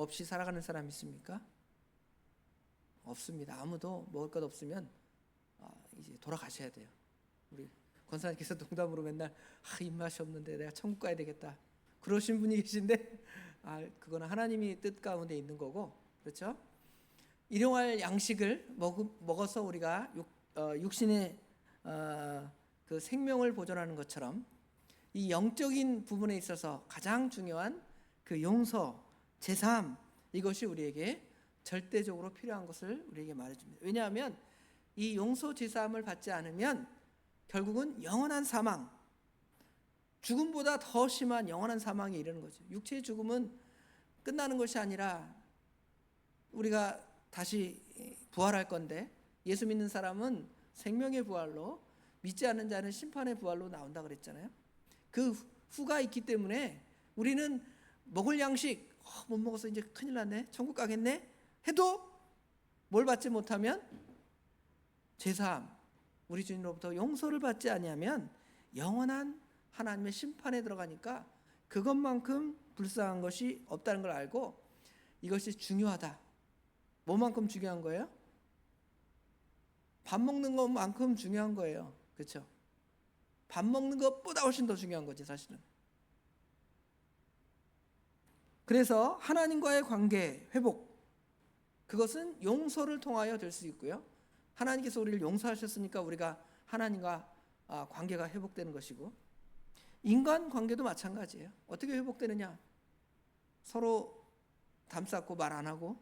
없이 살아가는 사람 있습니까? 없습니다. 아무도 먹을 것 없으면 이제 돌아가셔야 돼요. 우리 권사님께서 농담으로 맨날 입맛이 없는데 내가 천국 가야 되겠다 그러신 분이 계신데 그거는 하나님이 뜻 가운데 있는 거고, 그렇죠? 일용할 양식을 먹어서 우리가 육신의 그 생명을 보존하는 것처럼 이 영적인 부분에 있어서 가장 중요한 그 용서, 제사함, 이것이 우리에게 절대적으로 필요한 것을 우리에게 말해줍니다. 왜냐하면 이 용서, 제사함을 받지 않으면 결국은 영원한 사망, 죽음보다 더 심한 영원한 사망에 이르는 거죠. 육체의 죽음은 끝나는 것이 아니라 우리가 다시 부활할 건데, 예수 믿는 사람은 생명의 부활로, 믿지 않는 자는 심판의 부활로 나온다 그랬잖아요. 그 후가 있기 때문에 우리는 먹을 양식 못 먹어서 이제 큰일 났네, 천국 가겠네 해도 뭘 받지 못하면 제사함, 우리 주님으로부터 용서를 받지 아니하면 영원한 하나님의 심판에 들어가니까 그것만큼 불쌍한 것이 없다는 걸 알고 이것이 중요하다. 뭐만큼 중요한 거예요? 밥 먹는 것만큼 중요한 거예요. 그렇죠? 밥 먹는 것보다 훨씬 더 중요한 거지 사실은. 그래서 하나님과의 관계 회복, 그것은 용서를 통하여 될 수 있고요. 하나님께서 우리를 용서하셨으니까 우리가 하나님과 관계가 회복되는 것이고, 인간 관계도 마찬가지예요. 어떻게 회복되느냐? 서로 담쌓고 말 안 하고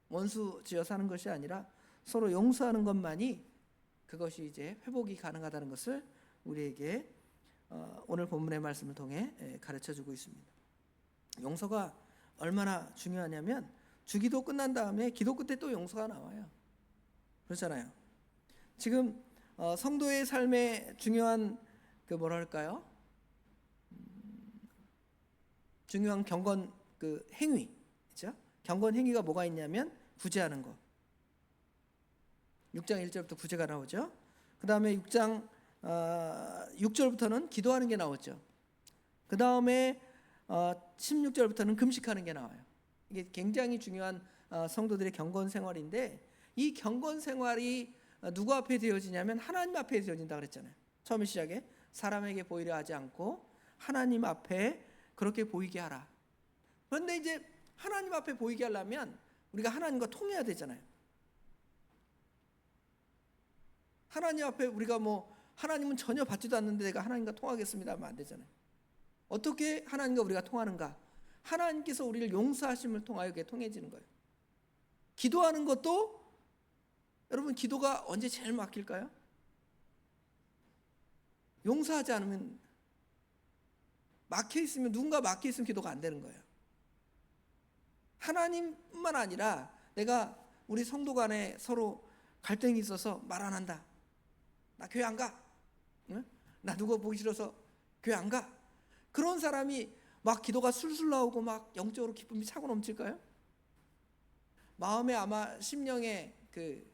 원수 지어 사는 것이 아니라 서로 용서하는 것만이 그것이 이제 회복이 가능하다는 것을 우리에게 오늘 본문의 말씀을 통해 가르쳐주고 있습니다. 용서가 얼마나 중요하냐면 주기도 끝난 다음에 기도 끝에 또 용서가 나와요. 그렇잖아요. 지금 성도의 삶에 중요한 그 뭐랄까요? 중요한 경건 그 행위, 그렇죠? 경건 행위가 뭐가 있냐면 구제하는 거. 6장 1절부터 구제가 나오죠. 그 다음에 6장 6절부터는 기도하는 게 나오죠. 그 다음에 16절부터는 금식하는 게 나와요. 이게 굉장히 중요한 성도들의 경건 생활인데, 이 경건 생활이 누구 앞에 되어지냐면 하나님 앞에 되어진다 그랬잖아요. 처음 시작에 사람에게 보이려 하지 않고 하나님 앞에 그렇게 보이게 하라. 그런데 이제 하나님 앞에 보이게 하려면 우리가 하나님과 통해야 되잖아요. 하나님 앞에 우리가 하나님은 전혀 받지도 않는데 내가 하나님과 통하겠습니다 하면 안 되잖아요. 어떻게 하나님과 우리가 통하는가? 하나님께서 우리를 용서하심을 통하여 그게 통해지는 거예요. 기도하는 것도, 여러분 기도가 언제 제일 막힐까요? 용서하지 않으면, 막혀있으면, 누군가 막혀있으면 기도가 안 되는 거예요. 하나님뿐만 아니라 우리 성도 간에 서로 갈등이 있어서 말 안 한다, 나 교회 안 가, 응? 나 누구 보기 싫어서 교회 안 가, 그런 사람이 막 기도가 술술 나오고 막 영적으로 기쁨이 차고 넘칠까요? 마음에 아마 심령에 그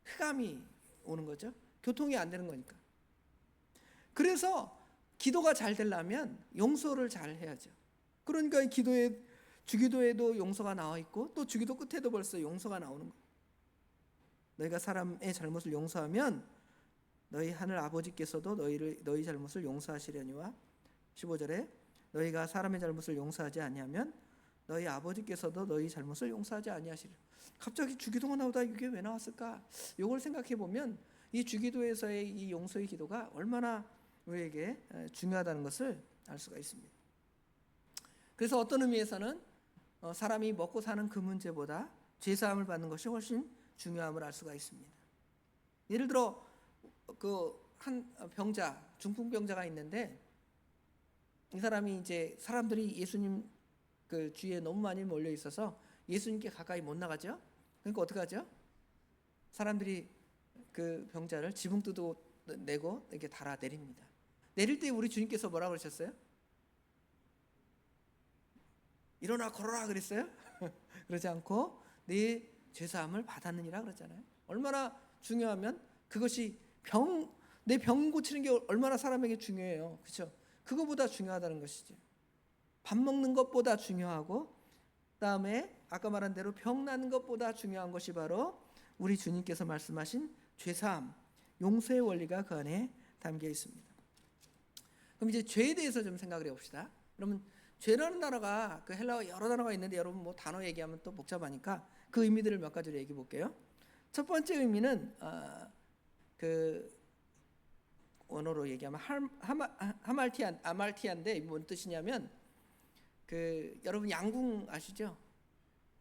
흑암이 오는 거죠. 교통이 안 되는 거니까. 그래서 기도가 잘 되려면 용서를 잘 해야죠. 그러니까 주기도에도 용서가 나와 있고, 또 주기도 끝에도 벌써 용서가 나오는 거예요. 너희가 사람의 잘못을 용서하면 너희 하늘 아버지께서도 너희 잘못을 용서하시려니와, 15절에 너희가 사람의 잘못을 용서하지 아니하면 너희 아버지께서도 너희 잘못을 용서하지 아니하시리라. 갑자기 주기도가 나오다 이게 왜 나왔을까? 이걸 생각해 보면 이 주기도에서의 이 용서의 기도가 얼마나 우리에게 중요하다는 것을 알 수가 있습니다. 그래서 어떤 의미에서는 사람이 먹고 사는 그 문제보다 죄사함을 받는 것이 훨씬 중요함을 알 수가 있습니다. 예를 들어 한 병자, 중풍병자가 있는데, 이 사람이 이제 사람들이 예수님 그 주위에 너무 많이 몰려 있어서 예수님께 가까이 못 나가죠. 그러니까 어떻게 하죠? 사람들이 그 병자를 지붕 뜯어 내고 이렇게 달아 내립니다. 내릴 때 우리 주님께서 뭐라고 그러셨어요? 일어나 걸어라 그랬어요? 그러지 않고 네 죄사함을 받았느니라 그러잖아요. 얼마나 중요하면 그것이 내 병 고치는 게 얼마나 사람에게 중요해요. 그렇죠? 그거보다 중요하다는 것이죠. 밥 먹는 것보다 중요하고 다음에 아까 말한 대로 병 나는 것보다 중요한 것이 바로 우리 주님께서 말씀하신 죄사함, 용서의 원리가 그 안에 담겨 있습니다. 그럼 이제 죄에 대해서 좀 생각을 해봅시다. 그러면 죄라는 단어가 그 헬라어 여러 단어가 있는데 여러분 뭐 단어 얘기하면 또 복잡하니까 그 의미들을 몇 가지로 얘기해 볼게요. 첫 번째 의미는 그 원어로 얘기하면 아말티아인데 뭔 뜻이냐면 그 여러분 양궁 아시죠?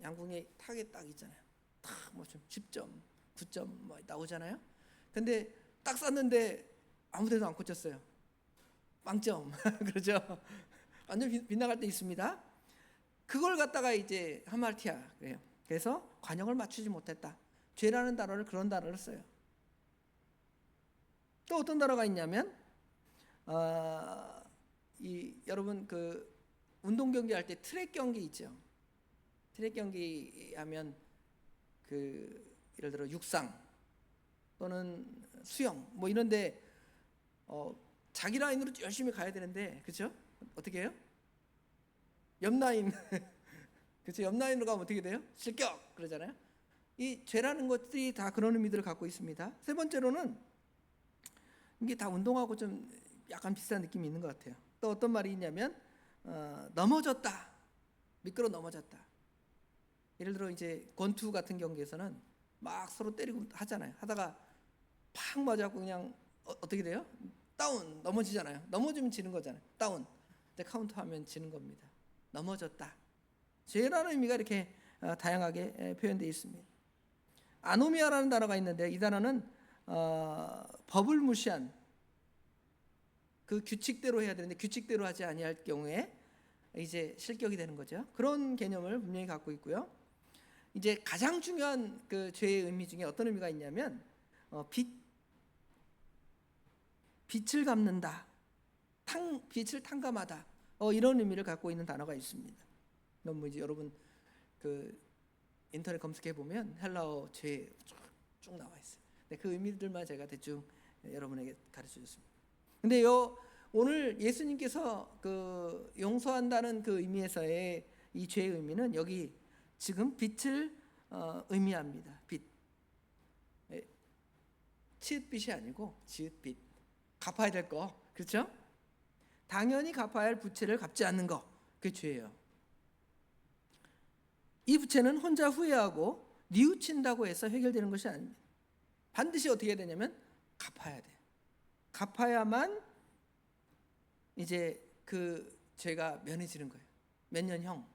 양궁에 타겟 딱 있잖아요. 딱뭐좀 10점, 9점 뭐 나오잖아요. 근데 딱 쐈는데 아무데도 안 꽂혔어요. 빵점. 그렇죠? 완전 빗나갈 때 있습니다. 그걸 갖다가 이제 하말티아 그래요. 그래서 관역을 맞추지 못했다. 죄라는 단어를 그런 단어를 써요. 또 어떤 단어가 있냐면 여러분 그 운동 경기 할 때 트랙 경기 있죠. 트랙 경기 하면 그 예를 들어 육상 또는 수영 뭐 이런데 자기 라인으로 열심히 가야 되는데 그렇죠? 어떻게 해요? 옆 라인 그렇죠? 옆 라인으로 가면 어떻게 돼요? 실격 그러잖아요. 이 죄라는 것들이 다 그런 의미들을 갖고 있습니다. 세 번째로는 이게 다 운동하고 좀 약간 비슷한 느낌이 있는 것 같아요. 또 어떤 말이 있냐면 넘어졌다, 미끄러 넘어졌다. 예를 들어 이제 권투 같은 경기에서는 막 서로 때리고 하잖아요. 하다가 팍 맞아갖고 그냥 어떻게 돼요? 다운 넘어지잖아요. 넘어지면 지는 거잖아요. 다운. 근데 카운트하면 지는 겁니다. 넘어졌다. 죄라는 의미가 이렇게 다양하게 표현되어 있습니다. 아노미아라는 단어가 있는데 이 단어는 법을 무시한 그 규칙대로 해야 되는데 규칙대로 하지 아니할 경우에 이제 실격이 되는 거죠. 그런 개념을 분명히 갖고 있고요. 이제 가장 중요한 그 죄의 의미 중에 어떤 의미가 있냐면 빛을 갚는다, 빛을 탕감하다, 이런 의미를 갖고 있는 단어가 있습니다. 뭐 이제 여러분 그 인터넷 검색해 보면 헬라어 죄 쭉 나와 있어요. 네, 그 의미들만 제가 대충 여러분에게 가르쳐 줬습니다. 근데 오늘 예수님께서 그 용서한다는 그 의미에서의 이 죄의 의미는 여기 지금 빛을 의미합니다. 빛. 치읓빛이 아니고 지읒빛. 갚아야 될 거. 그렇죠? 당연히 갚아야 할 부채를 갚지 않는 거. 그게 죄예요. 이 부채는 혼자 후회하고 뉘우친다고 해서 해결되는 것이 아닙니다. 반드시 어떻게 해야 되냐면 갚아야 돼. 갚아야만 이제 그 죄가 면해지는 거예요. 몇 년형.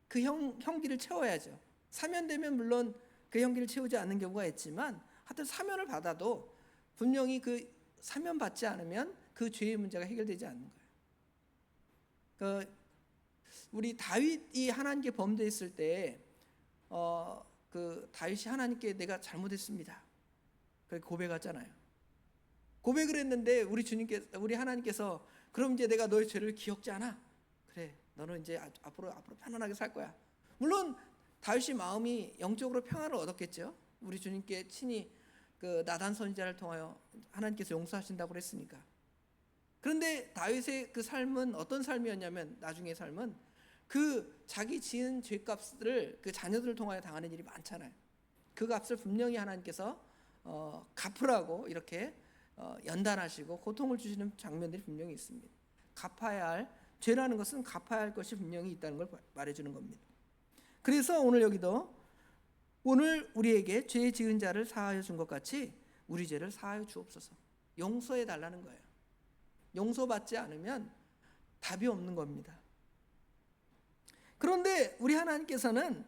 그 형기를 채워야죠. 사면되면 물론 그 형기를 채우지 않는 경우가 있지만 하여튼 사면을 받아도 분명히 그 사면 받지 않으면 그 죄의 문제가 해결되지 않는 거예요. 우리 다윗이 하나님께 범죄했을 때 그 다윗이 하나님께 내가 잘못했습니다. 그렇게 고백하잖아요. 고백을 했는데 우리 하나님께서 그럼 이제 내가 너의 죄를 기억지 않아. 그래, 너는 이제 앞으로 편안하게 살 거야. 물론 다윗이 마음이 영적으로 평안을 얻었겠죠. 우리 주님께 친히 그 나단 선지자를 통하여 하나님께서 용서하신다고 그랬으니까. 그런데 다윗의 그 삶은 어떤 삶이었냐면 나중의 삶은 그 자기 지은 죄값을 그 자녀들을 통하여 당하는 일이 많잖아요. 그 값을 분명히 하나님께서 갚으라고 이렇게 연단하시고 고통을 주시는 장면들이 분명히 있습니다. 갚아야 할 죄라는 것은 갚아야 할 것이 분명히 있다는 걸 말해주는 겁니다. 그래서 오늘 여기도 오늘 우리에게 죄 지은 자를 사하여 준 것 같이 우리 죄를 사하여 주옵소서. 용서해 달라는 거예요. 용서받지 않으면 답이 없는 겁니다. 그런데 우리 하나님께서는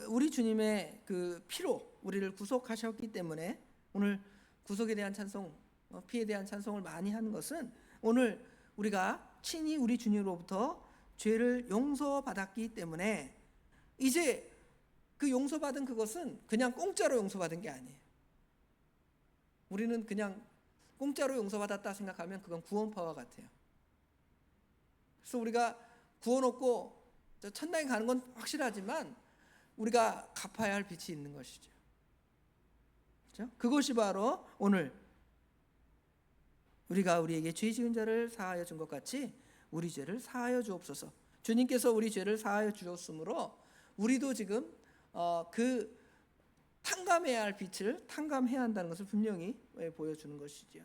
우리 주님의 그 피로 우리를 구속하셨기 때문에 오늘 구속에 대한 찬송, 피에 대한 찬송을 많이 하는 것은 오늘 우리가 친히 우리 주님으로부터 죄를 용서받았기 때문에 이제 그 용서받은 그것은 그냥 공짜로 용서받은 게 아니에요. 우리는 그냥 공짜로 용서받았다 생각하면 그건 구원파와 같아요. 그래서 우리가 구원 얻고 천당에 가는 건 확실하지만 우리가 갚아야 할 빚이 있는 것이죠. 그렇죠? 그것이 바로 오늘 우리가 우리에게 죄 지은 자를 사하여 준 것 같이 우리 죄를 사하여 주옵소서. 주님께서 우리 죄를 사하여 주셨으므로 우리도 지금 그 탕감해야 할 빛을 탕감해야 한다는 것을 분명히 보여주는 것이죠.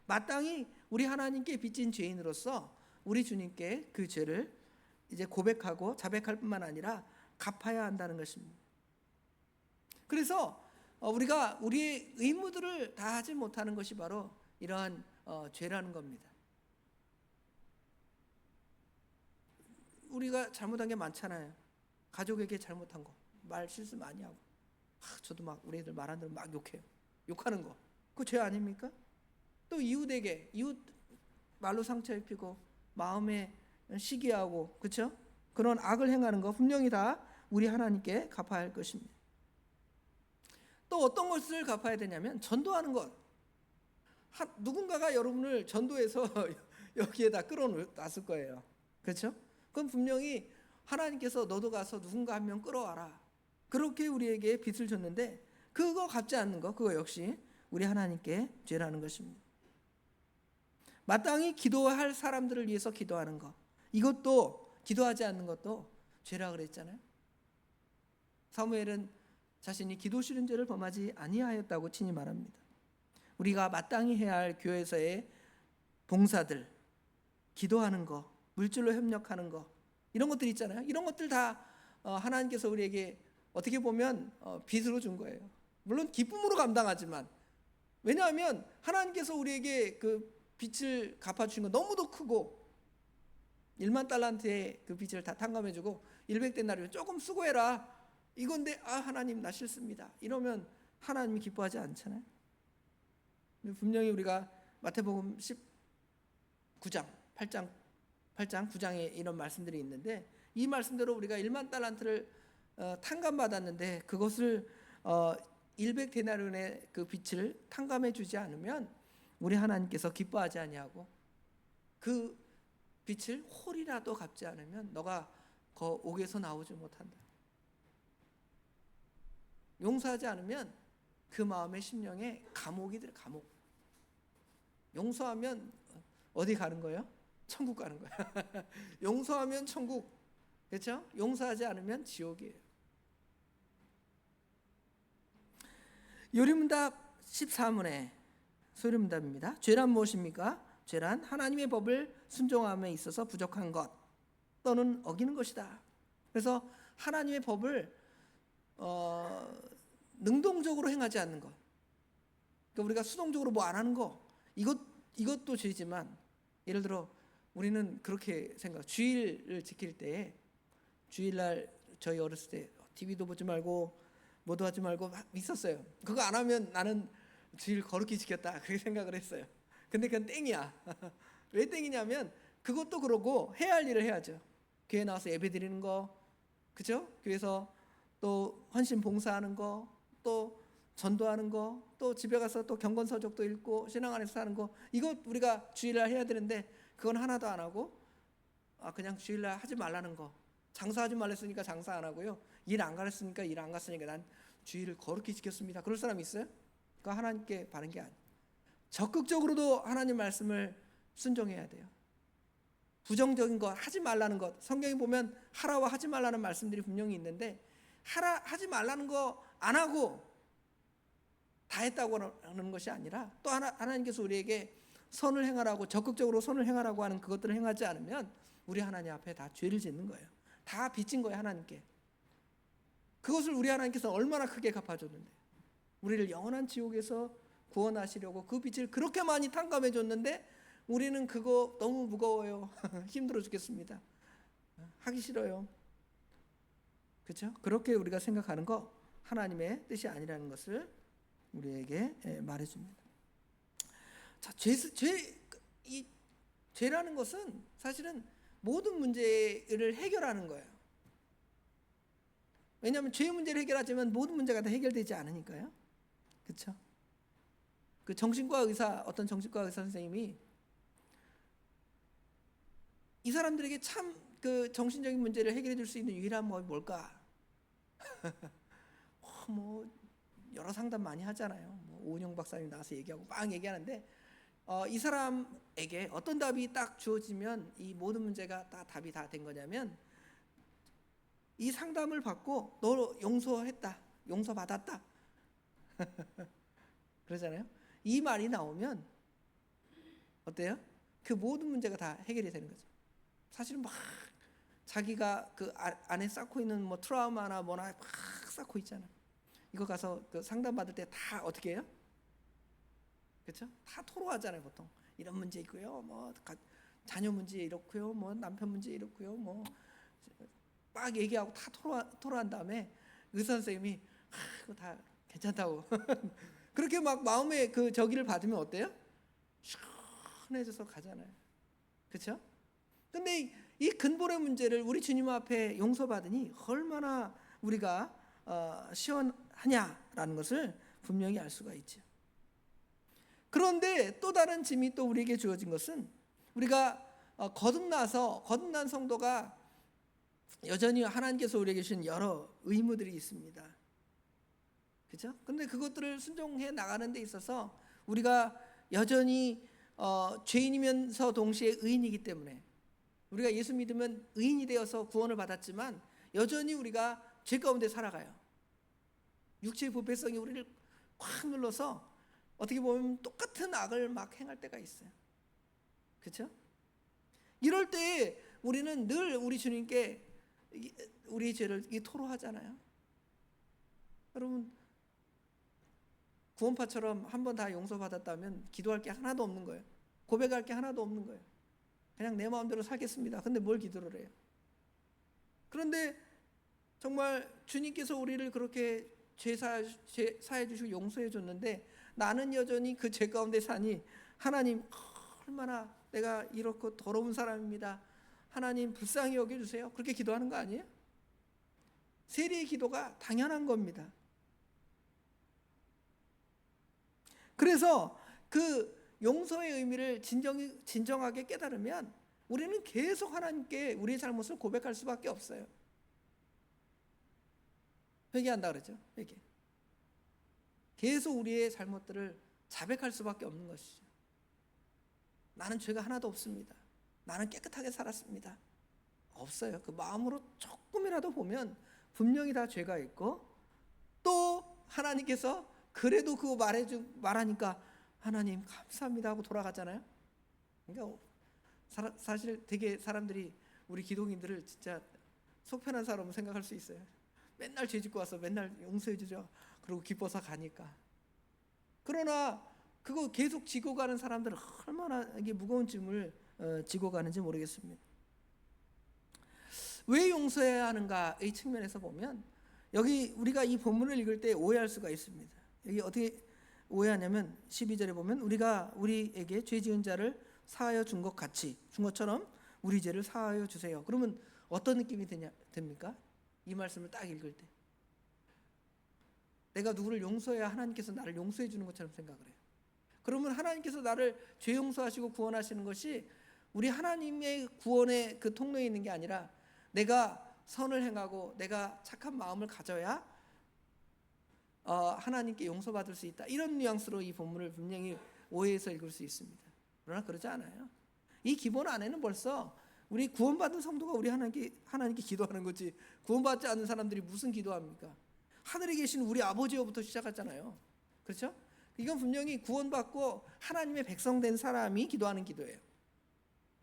마땅히 우리 하나님께 빚진 죄인으로서 우리 주님께 그 죄를 이제 고백하고 자백할 뿐만 아니라 갚아야 한다는 것입니다. 그래서 우리가 우리의 의무들을 다 하지 못하는 것이 바로 이러한 죄라는 겁니다. 우리가 잘못한 게 많잖아요. 가족에게 잘못한 거, 말 실수 많이 하고, 저도 막 우리 애들 말 안 들으면 막 욕해요. 욕하는 거, 그거 죄 아닙니까? 또 이웃에게, 이웃 말로 상처 입히고 마음에 시기하고, 그렇죠? 그런 악을 행하는 거 분명히 다 우리 하나님께 갚아야 할 것입니다. 또 어떤 것을 갚아야 되냐면 전도하는 것. 누군가가 여러분을 전도해서 여기에다 끌어놨을 거예요. 그렇죠? 그건 분명히 하나님께서 너도 가서 누군가 한 명 끌어와라. 그렇게 우리에게 빚을 줬는데 그거 갚지 않는 거, 그거 역시 우리 하나님께 죄라는 것입니다. 마땅히 기도할 사람들을 위해서 기도하는 것, 이것도 기도하지 않는 것도 죄라 그랬잖아요. 사무엘은 자신이 기도 싫은 죄를 범하지 아니하였다고 친히 말합니다. 우리가 마땅히 해야 할 교회에서의 봉사들, 기도하는 거, 물질로 협력하는 거, 이런 것들 있잖아요. 이런 것들 다 하나님께서 우리에게 어떻게 보면 빚으로 준 거예요. 물론 기쁨으로 감당하지만, 왜냐하면 하나님께서 우리에게 그 빚을 갚아주신 건 너무도 크고 1만 달란트의 그 빚을 다 탕감해주고 100데나리온 조금 수고해라 이건데, 하나님 나 싫습니다 이러면 하나님이 기뻐하지 않잖아요. 분명히 우리가 마태복음 19장 8장 9장에 이런 말씀들이 있는데, 이 말씀대로 우리가 1만 달란트를 탕감받았는데 그것을 100데나리온의 그 빚을 탕감해 주지 않으면 우리 하나님께서 기뻐하지 아니하고, 그 빚을 홀이라도 갚지 않으면 너가 그 옥에서 나오지 못한다. 용서하지 않으면 그 마음의 심령에 감옥이 들어. 감옥. 용서하면 어디 가는 거예요? 천국 가는 거야. 용서하면 천국, 그렇죠? 용서하지 않으면 지옥이에요. 요리문답 14문에 소리문답입니다. 죄란 무엇입니까? 죄란 하나님의 법을 순종함에 있어서 부족한 것 또는 어기는 것이다. 그래서 하나님의 법을 능동적으로 행하지 않는 것, 그러니까 우리가 수동적으로 뭐 안 하는 거, 이것도 죄지만, 예를 들어 우리는 그렇게 주일을 지킬 때에, 주일날 저희 어렸을 때 TV도 보지 말고 뭐도 하지 말고 있었어요. 그거 안 하면 나는 주일 거룩히 지켰다, 그렇게 생각을 했어요. 근데 그건 땡이야. 왜 땡이냐면 그것도 그러고 해야 할 일을 해야죠. 교회 나와서 예배 드리는 거, 그죠? 교회에서 또 헌신 봉사하는 거, 또 전도하는 거, 또 집에 가서 또 경건서적도 읽고 신앙 안에서 사는 거, 이거 우리가 주일날 해야 되는데 그건 하나도 안 하고 그냥 주일날 하지 말라는 거, 장사하지 말랬으니까 장사 안 하고요, 일 안 가랬으니까 일 안 갔으니까 난 주일을 거룩히 지켰습니다, 그럴 사람 있어요? 그거 하나님께 바른 게 아니에요. 적극적으로도 하나님 말씀을 순종해야 돼요. 부정적인 것, 하지 말라는 것, 성경에 보면 하라와 하지 말라는 말씀들이 분명히 있는데, 하지 말라는 거 안 하고 다 했다고 하는 것이 아니라, 또 하나님께서 우리에게 선을 행하라고, 적극적으로 선을 행하라고 하는 그것들을 행하지 않으면 우리 하나님 앞에 다 죄를 짓는 거예요. 다 빚진 거예요, 하나님께. 그것을 우리 하나님께서 얼마나 크게 갚아줬는데, 우리를 영원한 지옥에서 구원하시려고 그 빚을 그렇게 많이 탕감해 줬는데, 우리는 그거 너무 무거워요. 힘들어 죽겠습니다. 하기 싫어요. 그렇죠? 그렇게 우리가 생각하는 거 하나님의 뜻이 아니라는 것을 우리에게 말해줍니다. 자, 죄라는 것은 사실은 모든 문제를 해결하는 거예요. 왜냐하면 죄의 문제를 해결하자면 모든 문제가 다 해결되지 않으니까요. 그렇죠? 그 어떤 정신과 의사 선생님이 이 사람들에게 참 그 정신적인 문제를 해결해 줄 수 있는 유일한 법이 뭘까? 뭐 여러 상담 많이 하잖아요. 뭐 오은영 박사님 나와서 얘기하고 막 얘기하는데, 이 사람에게 어떤 답이 딱 주어지면 이 모든 문제가 다 답이 다 된 거냐면, 이 상담을 받고 너 용서했다, 용서받았다 그러잖아요. 이 말이 나오면 어때요? 그 모든 문제가 다 해결이 되는 거죠. 사실은 막 자기가 그 안에 쌓고 있는 뭐 트라우마나 뭐나 막 쌓고 있잖아. 이거 가서 그 상담 받을 때 다 어떻게 해요? 그렇죠? 다 토로하잖아요. 보통 이런 문제 있고요, 뭐 자녀 문제 이렇고요, 뭐 남편 문제 이렇고요, 뭐 막 얘기하고 다 토로한 다음에 의사 선생님이 그거 다 괜찮다고 그렇게 막 마음의 그 저기를 받으면 어때요? 시원해져서 가잖아요. 그렇죠? 근데 이 근본의 문제를 우리 주님 앞에 용서받으니 얼마나 우리가 시원하냐라는 것을 분명히 알 수가 있죠. 그런데 또 다른 짐이 또 우리에게 주어진 것은, 우리가 거듭난 성도가 여전히 하나님께서 우리에게 주신 여러 의무들이 있습니다. 그렇죠? 근데 그것들을 순종해 나가는 데 있어서 우리가 여전히 죄인이면서 동시에 의인이기 때문에, 우리가 예수 믿으면 의인이 되어서 구원을 받았지만 여전히 우리가 죄 가운데 살아가요. 육체의 부패성이 우리를 확 눌러서 어떻게 보면 똑같은 악을 막 행할 때가 있어요. 그렇죠? 이럴 때 우리는 늘 우리 주님께 우리의 죄를 토로하잖아요. 여러분, 구원파처럼 한 번 다 용서받았다면 기도할 게 하나도 없는 거예요. 고백할 게 하나도 없는 거예요. 그냥 내 마음대로 살겠습니다. 근데 뭘 기도를 해요? 그런데 정말 주님께서 우리를 그렇게 죄 사해 주시고 용서해 줬는데 나는 여전히 그 죄 가운데 사니, 하나님 얼마나 내가 이렇고 더러운 사람입니다, 하나님 불쌍히 여겨주세요, 그렇게 기도하는 거 아니에요? 세리의 기도가 당연한 겁니다. 그래서 그 용서의 의미를 진정하게 깨달으면 우리는 계속 하나님께 우리의 잘못을 고백할 수밖에 없어요. 회개한다 그러죠. 회개. 계속 우리의 잘못들을 자백할 수밖에 없는 것이죠. 나는 죄가 하나도 없습니다, 나는 깨끗하게 살았습니다. 없어요. 그 마음으로 조금이라도 보면 분명히 다 죄가 있고, 또 하나님께서 그래도 그거 말하니까 하나님 감사합니다 하고 돌아가잖아요. 그러니까 사실 되게 사람들이 우리 기독인들을 진짜 속 편한 사람으로 생각할 수 있어요. 맨날 죄 짓고 와서 맨날 용서해 주죠, 그리고 기뻐서 가니까. 그러나 그거 계속 지고 가는 사람들은 얼마나 이게 무거운 짐을 지고 가는지 모르겠습니다. 왜 용서해야 하는가의 측면에서 보면, 여기 우리가 이 본문을 읽을 때 오해할 수가 있습니다. 여기 어떻게 오해하냐면 12절에 보면 우리가 우리에게 죄 지은 자를 사하여 준 것처럼 우리 죄를 사하여 주세요. 그러면 어떤 느낌이 됩니까? 이 말씀을 딱 읽을 때 내가 누구를 용서해야 하나님께서 나를 용서해 주는 것처럼 생각을 해요. 그러면 하나님께서 나를 죄 용서하시고 구원하시는 것이 우리 하나님의 구원의 그 통로에 있는 게 아니라 내가 선을 행하고 내가 착한 마음을 가져야 하나님께 용서받을 수 있다, 이런 뉘앙스로 이 본문을 분명히 오해해서 읽을 수 있습니다. 그러나 그러지 않아요. 이 기본 안에는 벌써 우리 구원받은 성도가 우리 하나님께 기도하는 거지, 구원받지 않는 사람들이 무슨 기도합니까? 하늘에 계신 우리 아버지로부터 시작하잖아요. 그렇죠? 이건 분명히 구원받고 하나님의 백성 된 사람이 기도하는 기도예요.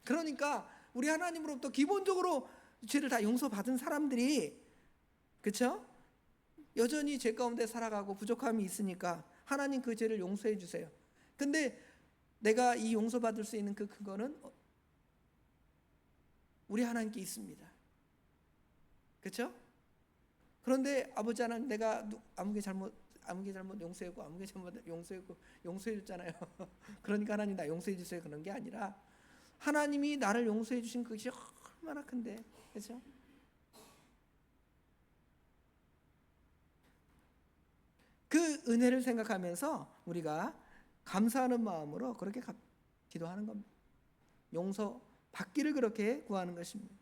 그러니까 우리 하나님으로부터 기본적으로 죄를 다 용서받은 사람들이, 그렇죠? 여전히 죄 가운데 살아가고 부족함이 있으니까 하나님 그 죄를 용서해 주세요. 근데 내가 이 용서받을 수 있는 그 근거는 우리 하나님께 있습니다. 그렇죠? 그런데 아버지 하나님, 내가 아무개 잘못 용서했고 아무개 잘못 용서해 줬잖아요. 그러니까 하나님 나 용서해 주세요, 그런 게 아니라 하나님이 나를 용서해 주신 그것이 얼마나 큰데, 그렇죠? 그 은혜를 생각하면서 우리가 감사하는 마음으로 그렇게 기도하는 겁니다. 용서 받기를 그렇게 구하는 것입니다.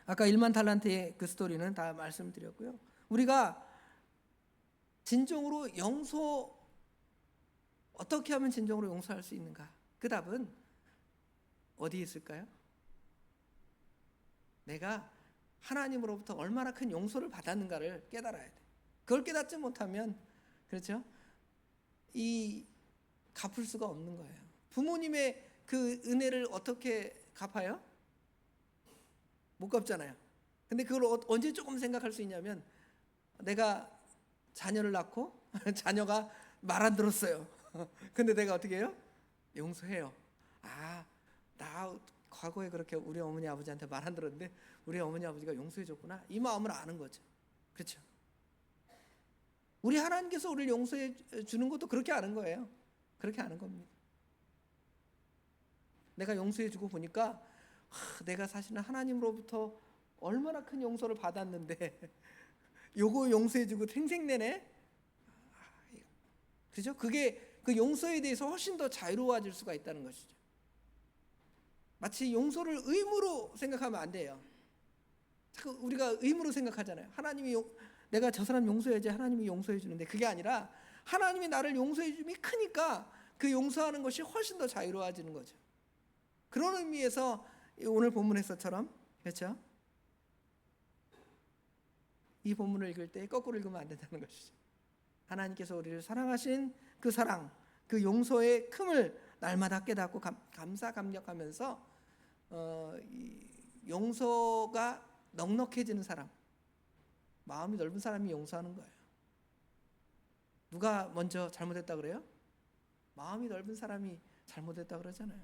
아까 1만 달란트의 그 스토리는 다 말씀드렸고요. 우리가 진정으로 어떻게 하면 진정으로 용서할 수 있는가? 그 답은 어디에 있을까요? 내가 하나님으로부터 얼마나 큰 용서를 받았는가를 깨달아야 돼. 그걸 깨닫지 못하면, 그렇죠? 이 갚을 수가 없는 거예요. 부모님의 그 은혜를 어떻게 갚아요? 못 갚잖아요. 근데 그걸 언제 조금 생각할 수 있냐면, 내가 자녀를 낳고 자녀가 말 안 들었어요. 근데 내가 어떻게 해요? 용서해요. 나 과거에 그렇게 우리 어머니 아버지한테 말 안 들었는데 우리 어머니 아버지가 용서해 줬구나. 이 마음을 아는 거죠. 그렇죠? 우리 하나님께서 우리를 용서해 주는 것도 그렇게 아는 거예요. 그렇게 아는 겁니다. 내가 용서해 주고 보니까 내가 사실은 하나님으로부터 얼마나 큰 용서를 받았는데 요거 용서해 주고 생색내네. 그죠? 그게 그 용서에 대해서 훨씬 더 자유로워질 수가 있다는 것이죠. 마치 용서를 의무로 생각하면 안 돼요. 자꾸 우리가 의무로 생각하잖아요. 내가 저 사람 용서해야지 하나님이 용서해 주는데, 그게 아니라 하나님이 나를 용서해 줌이 크니까 그 용서하는 것이 훨씬 더 자유로워지는 거죠. 그런 의미에서 오늘 본문에서처럼, 그렇죠? 이 본문을 읽을 때 거꾸로 읽으면 안 된다는 것이죠. 하나님께서 우리를 사랑하신 그 사랑, 그 용서의 큼을 날마다 깨닫고 감사 감격하면서 이 용서가 넉넉해지는 사람, 마음이 넓은 사람이 용서하는 거예요. 누가 먼저 잘못했다 그래요? 마음이 넓은 사람이 잘못했다 그러잖아요.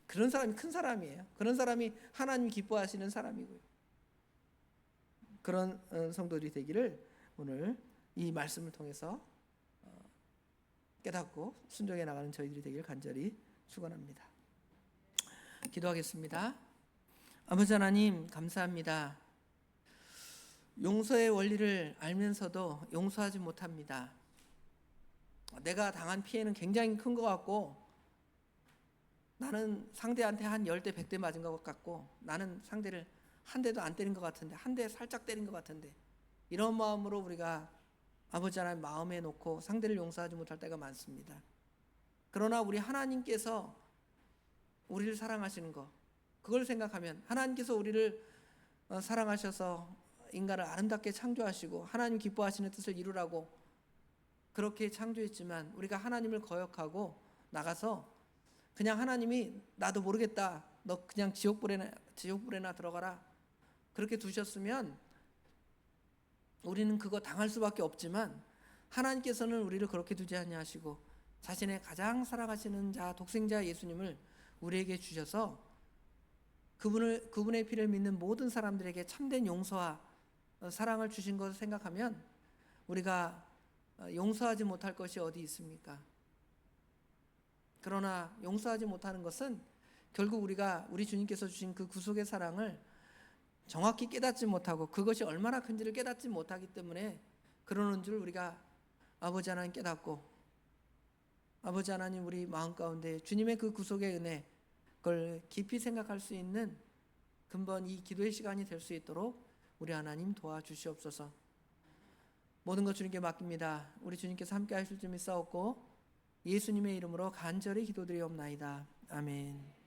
그런 사람이 큰 사람이에요. 그런 사람이 하나님 기뻐하시는 사람이고요. 그런 성도들이 되기를 오늘 이 말씀을 통해서 깨닫고 순종해 나가는 저희들이 되길 간절히 축원합니다. 기도하겠습니다. 아버지 하나님, 감사합니다. 용서의 원리를 알면서도 용서하지 못합니다. 내가 당한 피해는 굉장히 큰 것 같고, 나는 상대한테 한 10대 100대 맞은 것 같고, 나는 상대를 한 대도 안 때린 것 같은데, 한 대 살짝 때린 것 같은데, 이런 마음으로 우리가 아버지 하나님 마음에 놓고 상대를 용서하지 못할 때가 많습니다. 그러나 우리 하나님께서 우리를 사랑하시는 것, 그걸 생각하면 하나님께서 우리를 사랑하셔서 인간을 아름답게 창조하시고 하나님 기뻐하시는 뜻을 이루라고 그렇게 창조했지만, 우리가 하나님을 거역하고 나가서 그냥 하나님이 나도 모르겠다, 너 그냥 지옥불에나 들어가라, 그렇게 두셨으면 우리는 그거 당할 수밖에 없지만, 하나님께서는 우리를 그렇게 두지 아니하시고 자신의 가장 사랑하시는 자, 독생자 예수님을 우리에게 주셔서 그분의 피를 믿는 모든 사람들에게 참된 용서와 사랑을 주신 것을 생각하면 우리가 용서하지 못할 것이 어디 있습니까? 그러나 용서하지 못하는 것은 결국 우리가 우리 주님께서 주신 그 구속의 사랑을 정확히 깨닫지 못하고 그것이 얼마나 큰지를 깨닫지 못하기 때문에 그러는 줄 우리가 아버지 하나님 깨닫고, 아버지 하나님 우리 마음 가운데 주님의 그 구속의 은혜, 그걸 깊이 생각할 수 있는 근본 이 기도의 시간이 될 수 있도록 우리 하나님 도와주시옵소서. 모든 것 주님께 맡깁니다. 우리 주님께서 함께 하실 줄 믿사옵고 예수님의 이름으로 간절히 기도드리옵나이다. 아멘.